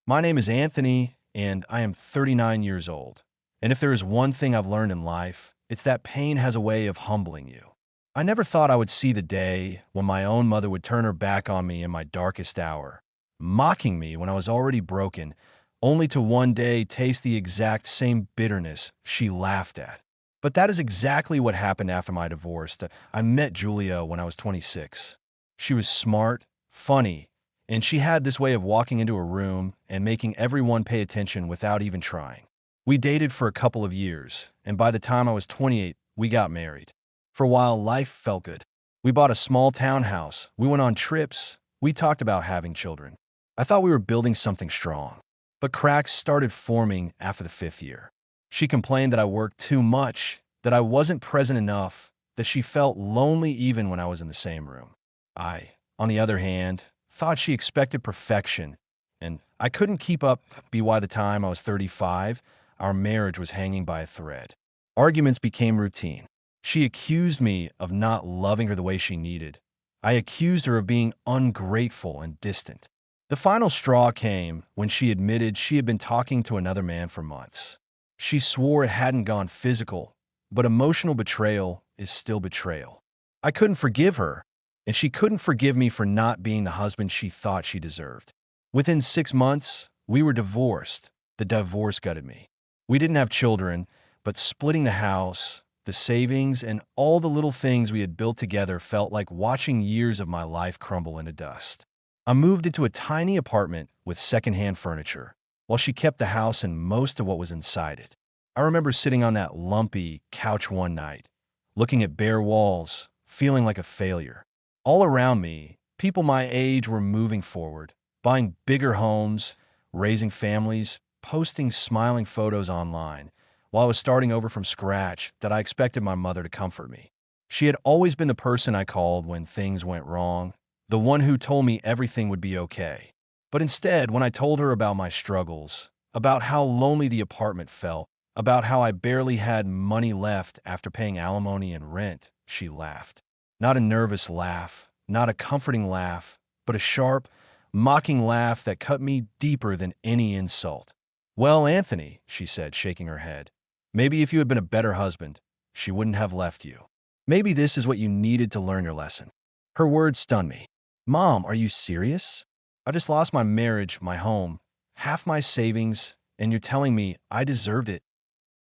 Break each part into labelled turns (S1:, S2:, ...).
S1: My name is Anthony, and I am 39 years old. And if there is one thing I've learned in life, it's that pain has a way of humbling you. I never thought I would see the day when my own mother would turn her back on me in my darkest hour, mocking me when I was already broken, only to one day taste the exact same bitterness she laughed at. But that is exactly what happened after my divorce. I met Julia when I was 26. She was smart, funny, and she had this way of walking into a room and making everyone pay attention without even trying. We dated for a couple of years, and by the time I was 28, we got married. For a while, life felt good. We bought a small townhouse, we went on trips, we talked about having children. I thought we were building something strong. But cracks started forming after the fifth year. She complained that I worked too much, that I wasn't present enough, that she felt lonely even when I was in the same room. I, on the other hand, thought she expected perfection, and I couldn't keep up. By the time I was 35, our marriage was hanging by a thread. Arguments became routine. She accused me of not loving her the way she needed. I accused her of being ungrateful and distant. The final straw came when she admitted she had been talking to another man for months. She swore it hadn't gone physical, but emotional betrayal is still betrayal. I couldn't forgive her, and she couldn't forgive me for not being the husband she thought she deserved. Within 6 months, we were divorced. The divorce gutted me. We didn't have children, but splitting the house, the savings, and all the little things we had built together felt like watching years of my life crumble into dust. I moved into a tiny apartment with secondhand furniture, while she kept the house and most of what was inside it. I remember sitting on that lumpy couch one night, looking at bare walls, feeling like a failure. All around me, people my age were moving forward, buying bigger homes, raising families, posting smiling photos online, while I was starting over from scratch that I expected my mother to comfort me. She had always been the person I called when things went wrong, the one who told me everything would be okay. But instead, when I told her about my struggles, about how lonely the apartment felt, about how I barely had money left after paying alimony and rent, she laughed. Not a nervous laugh, not a comforting laugh, but a sharp, mocking laugh that cut me deeper than any insult. "Well, Anthony," she said, shaking her head, "maybe if you had been a better husband, she wouldn't have left you. Maybe this is what you needed to learn your lesson." Her words stunned me. "Mom, are you serious? I just lost my marriage, my home, half my savings, and you're telling me I deserved it?"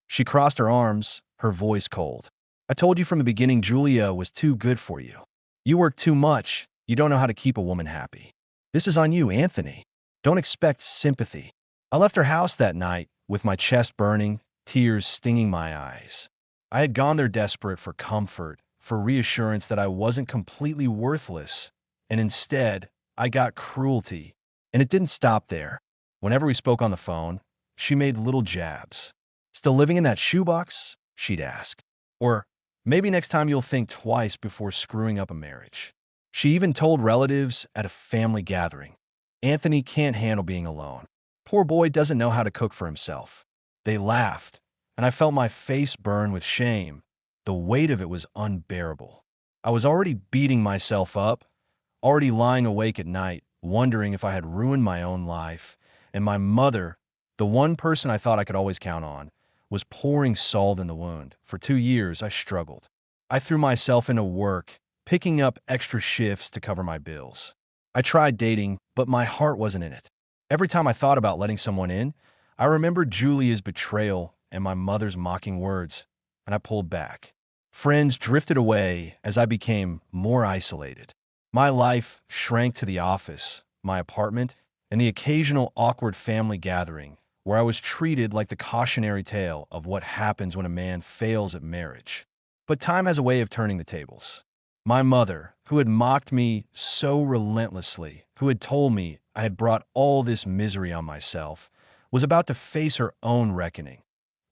S1: She crossed her arms, her voice cold. "I told you from the beginning Julia was too good for you. You work too much. You don't know how to keep a woman happy. This is on you, Anthony. Don't expect sympathy." I left her house that night with my chest burning, tears stinging my eyes. I had gone there desperate for comfort, for reassurance that I wasn't completely worthless, and instead, I got cruelty. And it didn't stop there. Whenever we spoke on the phone, she made little jabs. "Still living in that shoebox?" she'd ask. Or, "Maybe next time you'll think twice before screwing up a marriage." She even told relatives at a family gathering, "Anthony can't handle being alone. Poor boy doesn't know how to cook for himself." They laughed, and I felt my face burn with shame. The weight of it was unbearable. I was already beating myself up, already lying awake at night, wondering if I had ruined my own life, and my mother, the one person I thought I could always count on, was pouring salt in the wound. For 2 years, I struggled. I threw myself into work, picking up extra shifts to cover my bills. I tried dating, but my heart wasn't in it. Every time I thought about letting someone in, I remembered Julia's betrayal and my mother's mocking words, and I pulled back. Friends drifted away as I became more isolated. My life shrank to the office, my apartment, and the occasional awkward family gathering where I was treated like the cautionary tale of what happens when a man fails at marriage. But time has a way of turning the tables. My mother, who had mocked me so relentlessly, who had told me I had brought all this misery on myself, was about to face her own reckoning.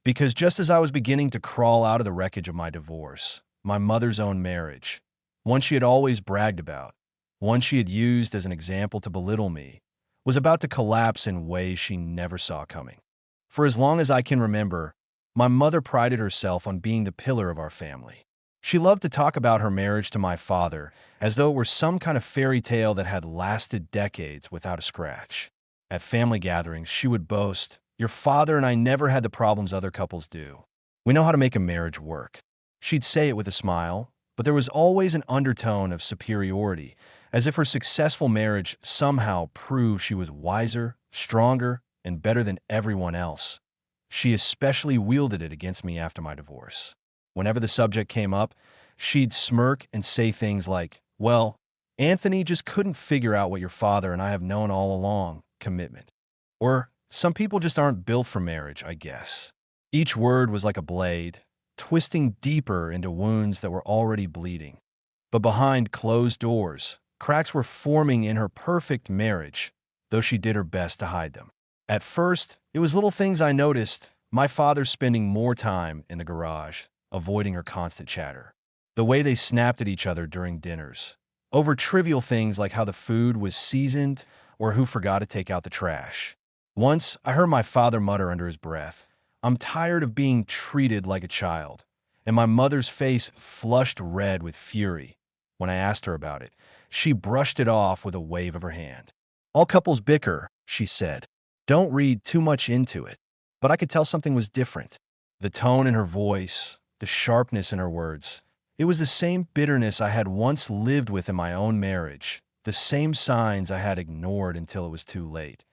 S1: Because just as I was beginning to crawl out of the wreckage of my divorce, my mother's own marriage, one she had always bragged about, one she had used as an example to belittle me, was about to collapse in ways she never saw coming. For as long as I can remember, my mother prided herself on being the pillar of our family. She loved to talk about her marriage to my father as though it were some kind of fairy tale that had lasted decades without a scratch. At family gatherings, she would boast, "Your father and I never had the problems other couples do. We know how to make a marriage work." She'd say it with a smile, but there was always an undertone of superiority, as if her successful marriage somehow proved she was wiser, stronger, and better than everyone else. She especially wielded it against me after my divorce. Whenever the subject came up, she'd smirk and say things like, "Well, Anthony just couldn't figure out what your father and I have known all along, commitment." Or, "Some people just aren't built for marriage, I guess." Each word was like a blade, twisting deeper into wounds that were already bleeding. But behind closed doors, cracks were forming in her perfect marriage, though she did her best to hide them. At first, it was little things I noticed: my father spending more time in the garage, avoiding her constant chatter. The way they snapped at each other during dinners, over trivial things like how the food was seasoned or who forgot to take out the trash. Once, I heard my father mutter under his breath, "I'm tired of being treated like a child," and my mother's face flushed red with fury. When I asked her about it, she brushed it off with a wave of her hand. "All couples bicker," she said. "Don't read too much into it." But I could tell something was different. The tone in her voice, the sharpness in her words. It was the same bitterness I had once lived with in my own marriage, the same signs I had ignored until it was too late.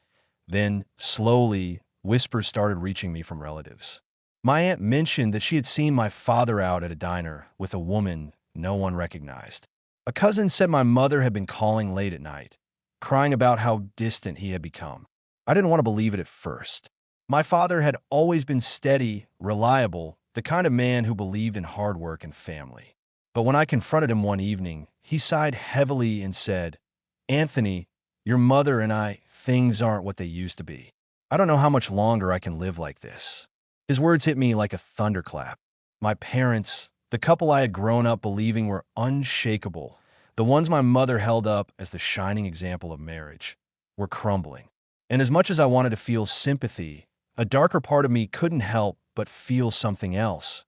S1: Then, slowly, whispers started reaching me from relatives. My aunt mentioned that she had seen my father out at a diner with a woman no one recognized. A cousin said my mother had been calling late at night, crying about how distant he had become. I didn't want to believe it at first. My father had always been steady, reliable, the kind of man who believed in hard work and family. But when I confronted him one evening, he sighed heavily and said, "Anthony, your mother and I, things aren't what they used to be. I don't know how much longer I can live like this." His words hit me like a thunderclap. My parents, the couple I had grown up believing were unshakable, the ones my mother held up as the shining example of marriage, were crumbling. And as much as I wanted to feel sympathy, a darker part of me couldn't help but feel something else: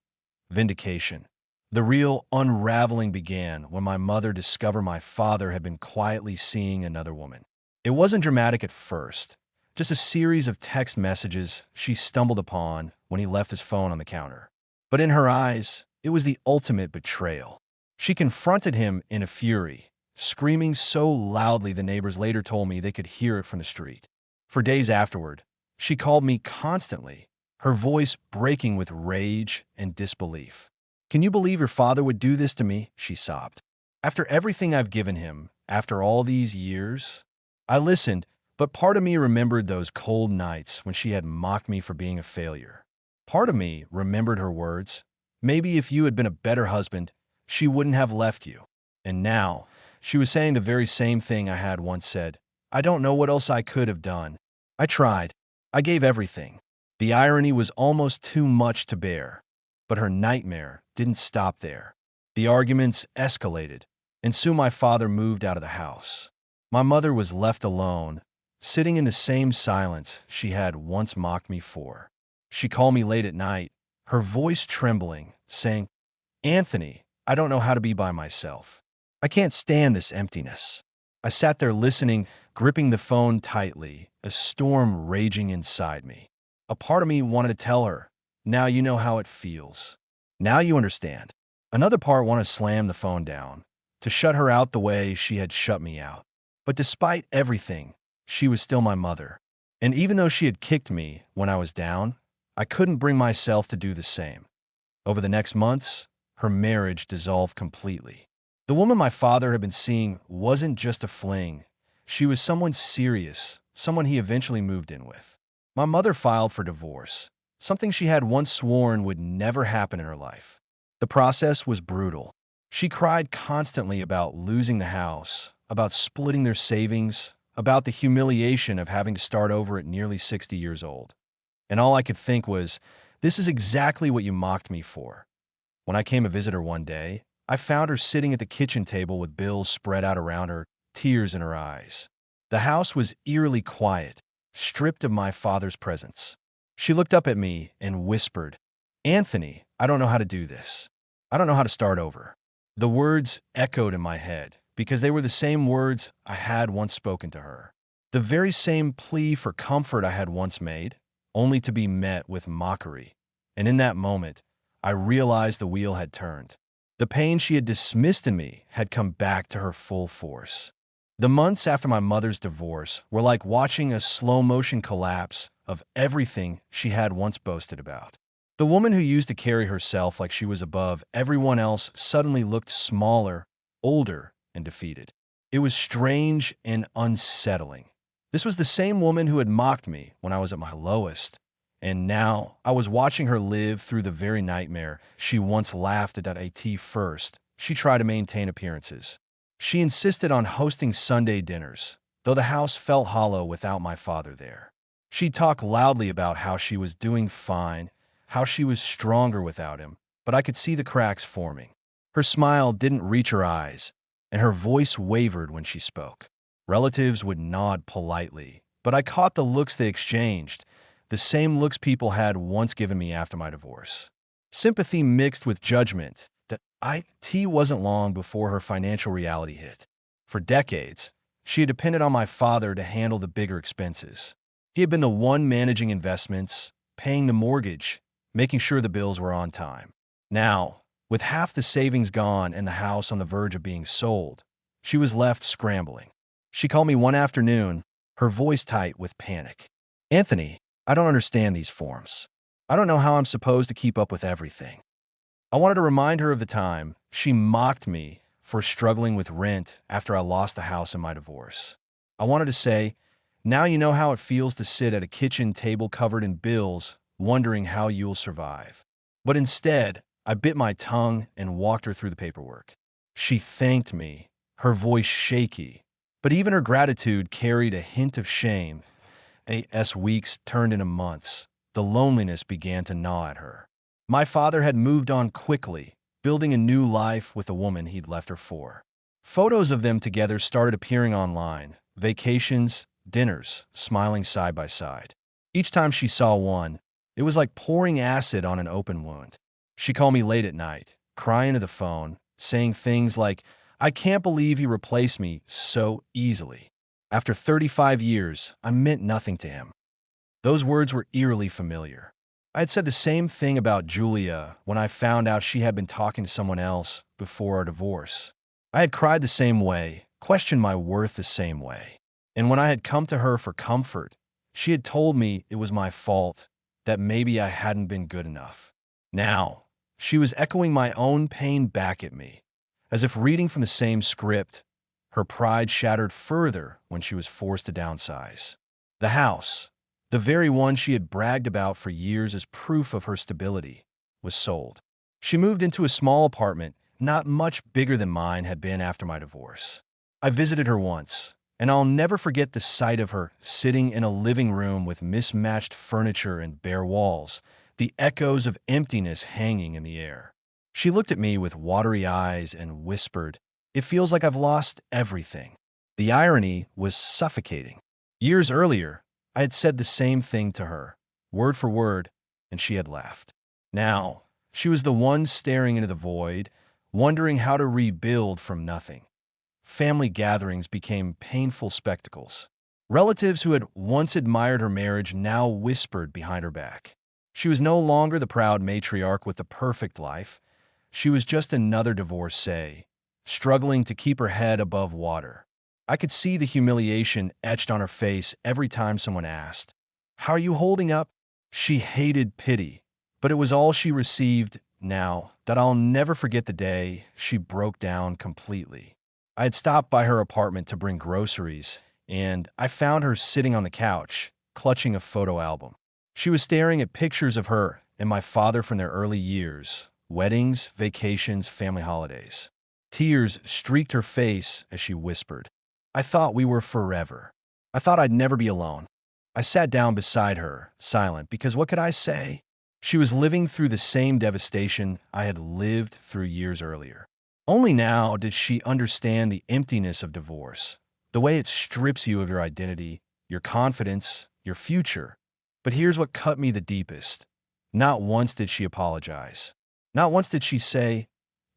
S1: vindication. The real unraveling began when my mother discovered my father had been quietly seeing another woman. It wasn't dramatic at first, just a series of text messages she stumbled upon when he left his phone on the counter. But in her eyes, it was the ultimate betrayal. She confronted him in a fury, screaming so loudly the neighbors later told me they could hear it from the street. For days afterward, she called me constantly, her voice breaking with rage and disbelief. "Can you believe your father would do this to me?" she sobbed. "After everything I've given him, after all these years?" I listened, but part of me remembered those cold nights when she had mocked me for being a failure. Part of me remembered her words, "Maybe if you had been a better husband, she wouldn't have left you." And now, she was saying the very same thing I had once said: "I don't know what else I could have done. I tried. I gave everything." The irony was almost too much to bear. But her nightmare didn't stop there. The arguments escalated, and soon my father moved out of the house. My mother was left alone, sitting in the same silence she had once mocked me for. She called me late at night, her voice trembling, saying, "Anthony, I don't know how to be by myself. I can't stand this emptiness." I sat there listening, gripping the phone tightly, a storm raging inside me. A part of me wanted to tell her, "Now you know how it feels. Now you understand." Another part wanted to slam the phone down, to shut her out the way she had shut me out. But despite everything, she was still my mother. And even though she had kicked me when I was down, I couldn't bring myself to do the same. Over the next months, her marriage dissolved completely. The woman my father had been seeing wasn't just a fling. She was someone serious, someone he eventually moved in with. My mother filed for divorce, something she had once sworn would never happen in her life. The process was brutal. She cried constantly about losing the house, about splitting their savings, about the humiliation of having to start over at nearly 60 years old. And all I could think was, this is exactly what you mocked me for. When I came to visit her one day, I found her sitting at the kitchen table with bills spread out around her, tears in her eyes. The house was eerily quiet, stripped of my father's presence. She looked up at me and whispered, "Anthony, I don't know how to do this. I don't know how to start over." The words echoed in my head because they were the same words I had once spoken to her. The very same plea for comfort I had once made, only to be met with mockery. And in that moment, I realized the wheel had turned. The pain she had dismissed in me had come back to her full force. The months after my mother's divorce were like watching a slow-motion collapse of everything she had once boasted about. The woman who used to carry herself like she was above everyone else suddenly looked smaller, older, and defeated. It was strange and unsettling. This was the same woman who had mocked me when I was at my lowest, and now I was watching her live through the very nightmare she once laughed at first. She tried to maintain appearances. She insisted on hosting Sunday dinners, though the house felt hollow without my father there. She talked loudly about how she was doing fine, how she was stronger without him, but I could see the cracks forming. Her smile didn't reach her eyes, and her voice wavered when she spoke. Relatives would nod politely, but I caught the looks they exchanged, the same looks people had once given me after my divorce. Sympathy mixed with judgment that it wasn't long before her financial reality hit. For decades, she had depended on my father to handle the bigger expenses. He had been the one managing investments, paying the mortgage, making sure the bills were on time. Now, with half the savings gone and the house on the verge of being sold, she was left scrambling. She called me one afternoon, her voice tight with panic. "Anthony, I don't understand these forms. I don't know how I'm supposed to keep up with everything." I wanted to remind her of the time she mocked me for struggling with rent after I lost the house in my divorce. I wanted to say, "Now you know how it feels to sit at a kitchen table covered in bills, wondering how you'll survive." But instead, I bit my tongue and walked her through the paperwork. She thanked me, her voice shaky, but even her gratitude carried a hint of shame. As weeks turned into months, the loneliness began to gnaw at her. My father had moved on quickly, building a new life with a woman he'd left her for. Photos of them together started appearing online, vacations, dinners, smiling side by side. Each time she saw one, it was like pouring acid on an open wound. She called me late at night, crying into the phone, saying things like, "I can't believe he replaced me so easily. After 35 years, I meant nothing to him." Those words were eerily familiar. I had said the same thing about Julia when I found out she had been talking to someone else before our divorce. I had cried the same way, questioned my worth the same way. And when I had come to her for comfort, she had told me it was my fault, that maybe I hadn't been good enough. Now, she was echoing my own pain back at me, as if reading from the same script. Her pride shattered further when she was forced to downsize. The house, the very one she had bragged about for years as proof of her stability, was sold. She moved into a small apartment, not much bigger than mine had been after my divorce. I visited her once, and I'll never forget the sight of her sitting in a living room with mismatched furniture and bare walls, the echoes of emptiness hanging in the air. She looked at me with watery eyes and whispered, "It feels like I've lost everything." The irony was suffocating. Years earlier, I had said the same thing to her, word for word, and she had laughed. Now, she was the one staring into the void, wondering how to rebuild from nothing. Family gatherings became painful spectacles. Relatives who had once admired her marriage now whispered behind her back. She was no longer the proud matriarch with the perfect life. She was just another divorcee, struggling to keep her head above water. I could see the humiliation etched on her face every time someone asked, "How are you holding up?" She hated pity, but it was all she received now that I'll never forget the day she broke down completely. I had stopped by her apartment to bring groceries, and I found her sitting on the couch, clutching a photo album. She was staring at pictures of her and my father from their early years, weddings, vacations, family holidays. Tears streaked her face as she whispered, "I thought we were forever. I thought I'd never be alone." I sat down beside her, silent, because what could I say? She was living through the same devastation I had lived through years earlier. Only now did she understand the emptiness of divorce, the way it strips you of your identity, your confidence, your future. But here's what cut me the deepest. Not once did she apologize. Not once did she say,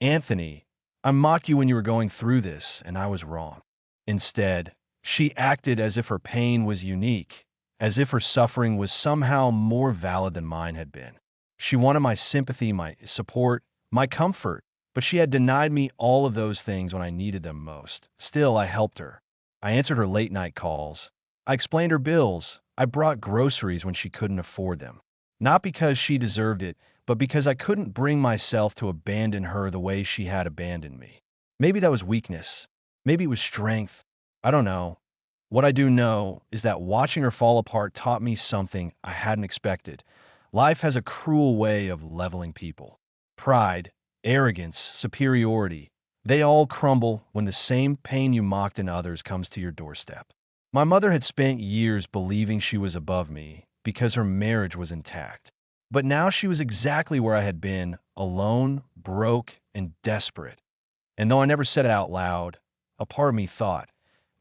S1: "Anthony, I mocked you when you were going through this, and I was wrong." Instead, She acted as if her pain was unique, as if her suffering was somehow more valid than mine had been. She wanted my sympathy, my support, my comfort, but she had denied me all of those things when I needed them most. Still, I helped her. I answered her late-night calls. I explained her bills. I brought groceries when she couldn't afford them. Not because she deserved it, but because I couldn't bring myself to abandon her the way she had abandoned me. Maybe that was weakness. Maybe it was strength. I don't know. What I do know is that watching her fall apart taught me something I hadn't expected. Life has a cruel way of leveling people. Pride, arrogance, superiority, they all crumble when the same pain you mocked in others comes to your doorstep. My mother had spent years believing she was above me because her marriage was intact. But now she was exactly where I had been, alone, broke, and desperate. And though I never said it out loud, a part of me thought,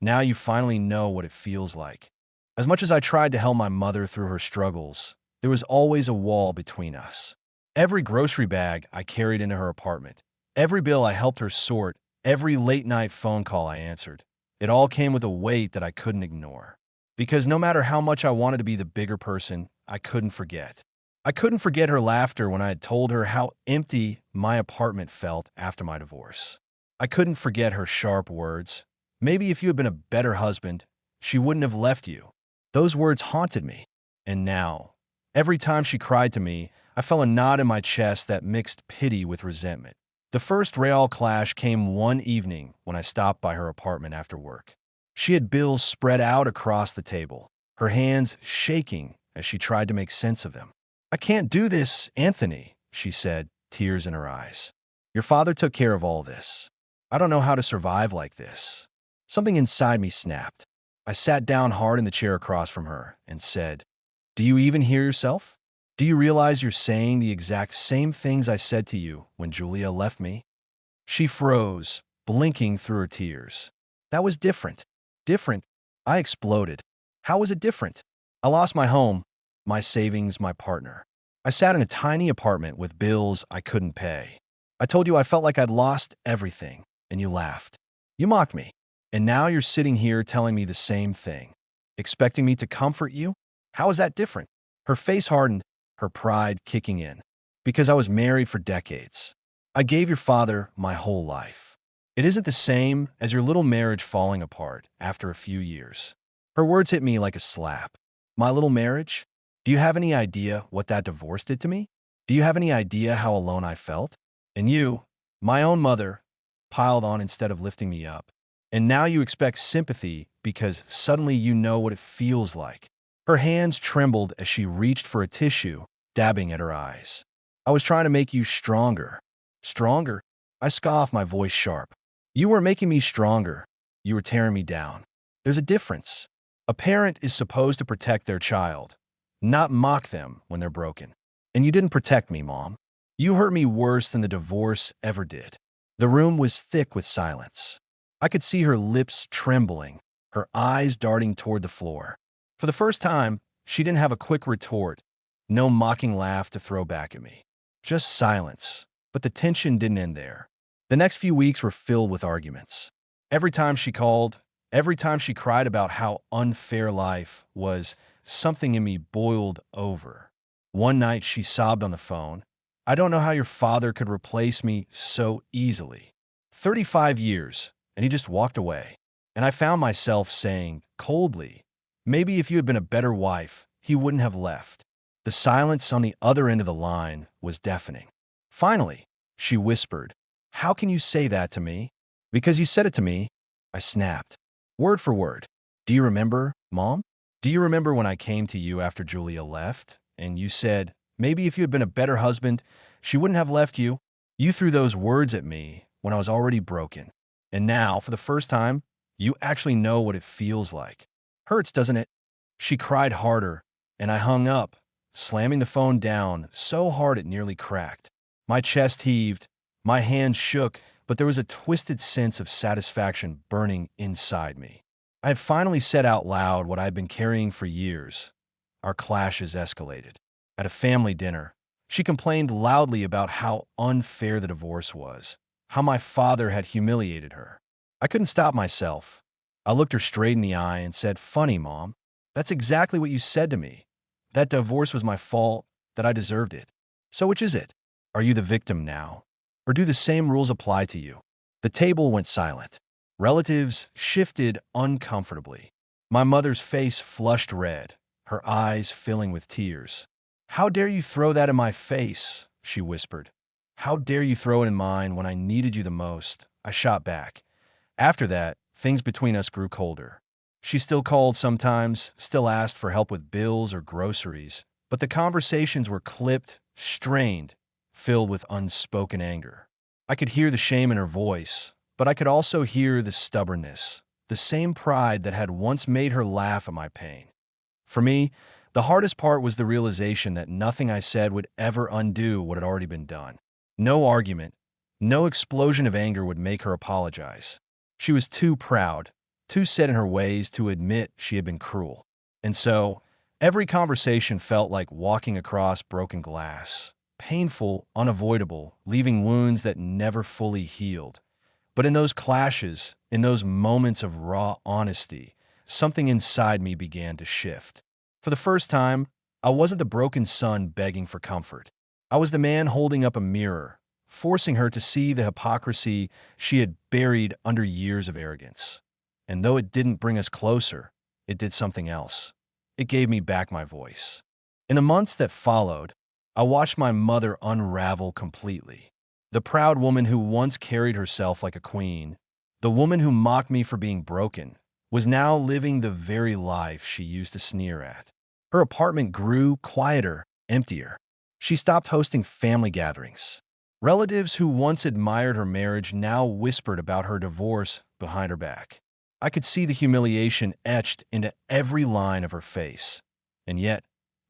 S1: now you finally know what it feels like. As much as I tried to help my mother through her struggles, there was always a wall between us. Every grocery bag I carried into her apartment, every bill I helped her sort, every late-night phone call I answered, it all came with a weight that I couldn't ignore. Because no matter how much I wanted to be the bigger person, I couldn't forget. I couldn't forget her laughter when I had told her how empty my apartment felt after my divorce. I couldn't forget her sharp words. Maybe if you had been a better husband, she wouldn't have left you. Those words haunted me. And now, every time she cried to me, I felt a knot in my chest that mixed pity with resentment. The first real clash came one evening when I stopped by her apartment after work. She had bills spread out across the table, her hands shaking as she tried to make sense of them. "I can't do this, Anthony," she said, tears in her eyes. "Your father took care of all this. I don't know how to survive like this." Something inside me snapped. I sat down hard in the chair across from her and said, "Do you even hear yourself? Do you realize you're saying the exact same things I said to you when Julia left me?" She froze, blinking through her tears. "That was different." "Different?" I exploded. "How was it different?" "I lost my home, my savings, my partner. I sat in a tiny apartment with bills I couldn't pay. I told you I felt like I'd lost everything, and you laughed. You mocked me. And now you're sitting here telling me the same thing, expecting me to comfort you? How is that different?" Her face hardened, her pride kicking in. "Because I was married for decades. I gave your father my whole life. It isn't the same as your little marriage falling apart after a few years." Her words hit me like a slap. My little marriage? Do you have any idea what that divorce did to me? Do you have any idea how alone I felt? And you, my own mother, piled on instead of lifting me up. And now you expect sympathy because suddenly you know what it feels like. Her hands trembled as she reached for a tissue, dabbing at her eyes. "I was trying to make you stronger." "Stronger?" I scoffed, my voice sharp. "You weren't making me stronger. You were tearing me down. There's a difference. A parent is supposed to protect their child, not mock them when they're broken. And you didn't protect me, Mom. You hurt me worse than the divorce ever did." The room was thick with silence. I could see her lips trembling, her eyes darting toward the floor. For the first time, she didn't have a quick retort, no mocking laugh to throw back at me. Just silence, but the tension didn't end there. The next few weeks were filled with arguments. Every time she called, every time she cried about how unfair life was, something in me boiled over. One night she sobbed on the phone. "I don't know how your father could replace me so easily. 35 years, and he just walked away." And I found myself saying, coldly, "Maybe if you had been a better wife, he wouldn't have left." The silence on the other end of the line was deafening. Finally, she whispered, "How can you say that to me?" "Because you said it to me," I snapped. Word for word. "Do you remember, Mom? Do you remember when I came to you after Julia left, and you said, maybe if you had been a better husband, she wouldn't have left you?" You threw those words at me when I was already broken. And now, for the first time, you actually know what it feels like. Hurts, doesn't it? She cried harder, and I hung up, slamming the phone down so hard it nearly cracked. My chest heaved, my hands shook, but there was a twisted sense of satisfaction burning inside me. I had finally said out loud what I had been carrying for years. Our clashes escalated. At a family dinner, she complained loudly about how unfair the divorce was, how my father had humiliated her. I couldn't stop myself. I looked her straight in the eye and said, "Funny, Mom. That's exactly what you said to me. That divorce was my fault, that I deserved it. So which is it? Are you the victim now? Or do the same rules apply to you?" The table went silent. Relatives shifted uncomfortably. My mother's face flushed red, her eyes filling with tears. "How dare you throw that in my face?" she whispered. "How dare you throw it in mine when I needed you the most?" I shot back. After that, things between us grew colder. She still called sometimes, still asked for help with bills or groceries, but the conversations were clipped, strained, filled with unspoken anger. I could hear the shame in her voice, but I could also hear the stubbornness, the same pride that had once made her laugh at my pain. For me, the hardest part was the realization that nothing I said would ever undo what had already been done. No argument, no explosion of anger would make her apologize. She was too proud, too set in her ways to admit she had been cruel. And so, every conversation felt like walking across broken glass, painful, unavoidable, leaving wounds that never fully healed. But in those clashes, in those moments of raw honesty, something inside me began to shift. For the first time, I wasn't the broken son begging for comfort. I was the man holding up a mirror, forcing her to see the hypocrisy she had buried under years of arrogance. And though it didn't bring us closer, it did something else. It gave me back my voice. In the months that followed, I watched my mother unravel completely. The proud woman who once carried herself like a queen, the woman who mocked me for being broken, was now living the very life she used to sneer at. Her apartment grew quieter, emptier. She stopped hosting family gatherings. Relatives who once admired her marriage now whispered about her divorce behind her back. I could see the humiliation etched into every line of her face. And yet,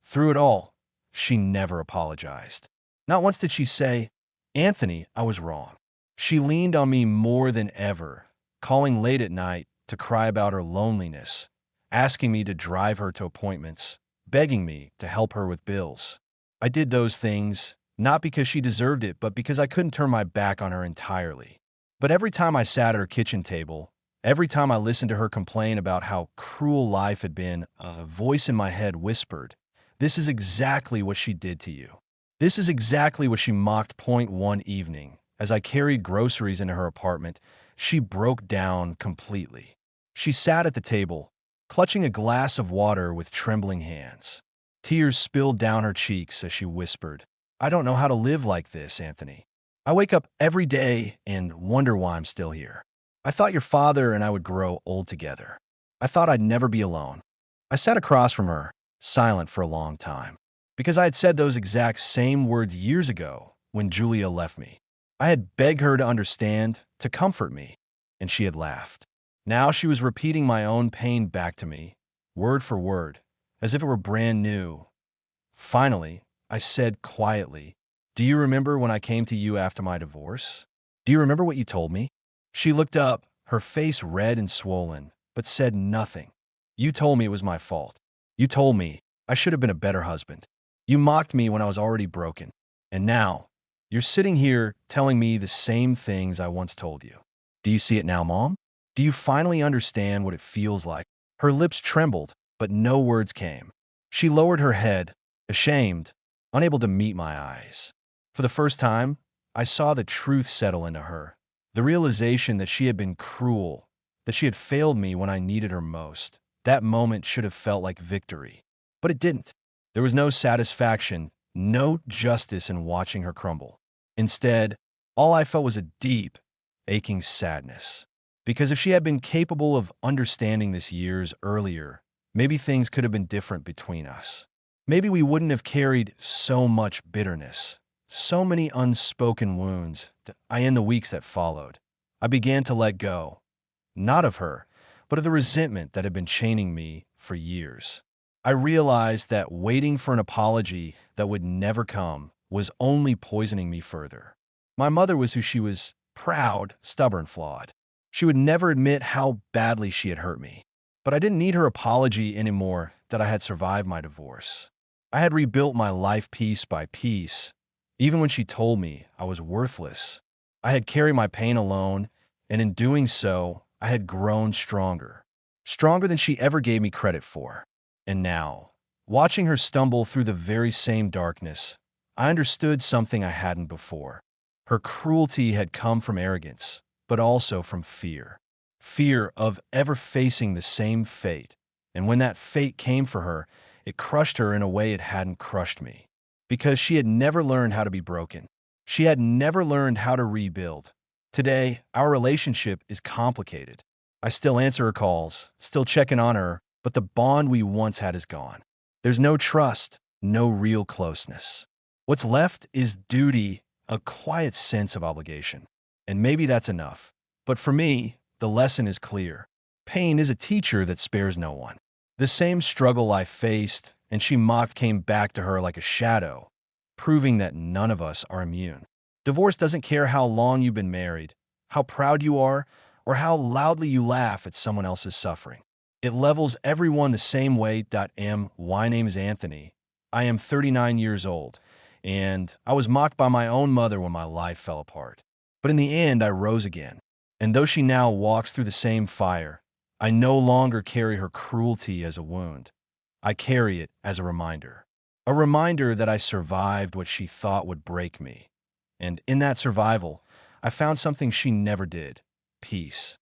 S1: through it all, she never apologized. Not once did she say, "Anthony, I was wrong." She leaned on me more than ever, calling late at night to cry about her loneliness, asking me to drive her to appointments, begging me to help her with bills. I did those things, not because she deserved it, but because I couldn't turn my back on her entirely. But every time I sat at her kitchen table, every time I listened to her complain about how cruel life had been, a voice in my head whispered, "This is exactly what she did to you." This is exactly what she mocked. Point one evening, as I carried groceries into her apartment, she broke down completely. She sat at the table, clutching a glass of water with trembling hands. Tears spilled down her cheeks as she whispered, "I don't know how to live like this, Anthony. I wake up every day and wonder why I'm still here. I thought your father and I would grow old together. I thought I'd never be alone." I sat across from her, silent for a long time, because I had said those exact same words years ago when Julia left me. I had begged her to understand, to comfort me, and she had laughed. Now she was repeating my own pain back to me, word for word, as if it were brand new. Finally, I said quietly, "Do you remember when I came to you after my divorce? Do you remember what you told me?" She looked up, her face red and swollen, but said nothing. "You told me it was my fault. You told me I should have been a better husband. You mocked me when I was already broken. And now, you're sitting here telling me the same things I once told you. Do you see it now, Mom? Do you finally understand what it feels like?" Her lips trembled, but no words came. She lowered her head, ashamed, unable to meet my eyes. For the first time, I saw the truth settle into her, the realization that she had been cruel, that she had failed me when I needed her most. That moment should have felt like victory, but it didn't. There was no satisfaction, no justice in watching her crumble. Instead, all I felt was a deep, aching sadness. Because if she had been capable of understanding this years earlier, maybe things could have been different between us. Maybe we wouldn't have carried so much bitterness, so many unspoken wounds. In the weeks that followed, I began to let go, not of her, but of the resentment that had been chaining me for years. I realized that waiting for an apology that would never come was only poisoning me further. My mother was who she was: proud, stubborn, flawed. She would never admit how badly she had hurt me. But I didn't need her apology anymore that I had survived my divorce. I had rebuilt my life piece by piece. Even when she told me I was worthless, I had carried my pain alone, and in doing so, I had grown stronger. stronger than she ever gave me credit for. And now, watching her stumble through the very same darkness, I understood something I hadn't before. Her cruelty had come from arrogance, but also from fear. Fear of ever facing the same fate. And when that fate came for her, it crushed her in a way it hadn't crushed me. Because she had never learned how to be broken. She had never learned how to rebuild. Today, our relationship is complicated. I still answer her calls, still checking on her, but the bond we once had is gone. There's no trust, no real closeness. What's left is duty, a quiet sense of obligation. And maybe that's enough. But for me, the lesson is clear. Pain is a teacher that spares no one. The same struggle I faced and she mocked came back to her like a shadow, proving that none of us are immune. Divorce doesn't care how long you've been married, how proud you are, or how loudly you laugh at someone else's suffering. It levels everyone the same way. My name is Anthony. I am 39 years old, and I was mocked by my own mother when my life fell apart. But in the end, I rose again. And though she now walks through the same fire, I no longer carry her cruelty as a wound. I carry it as a reminder. A reminder that I survived what she thought would break me. And in that survival, I found something she never did: peace.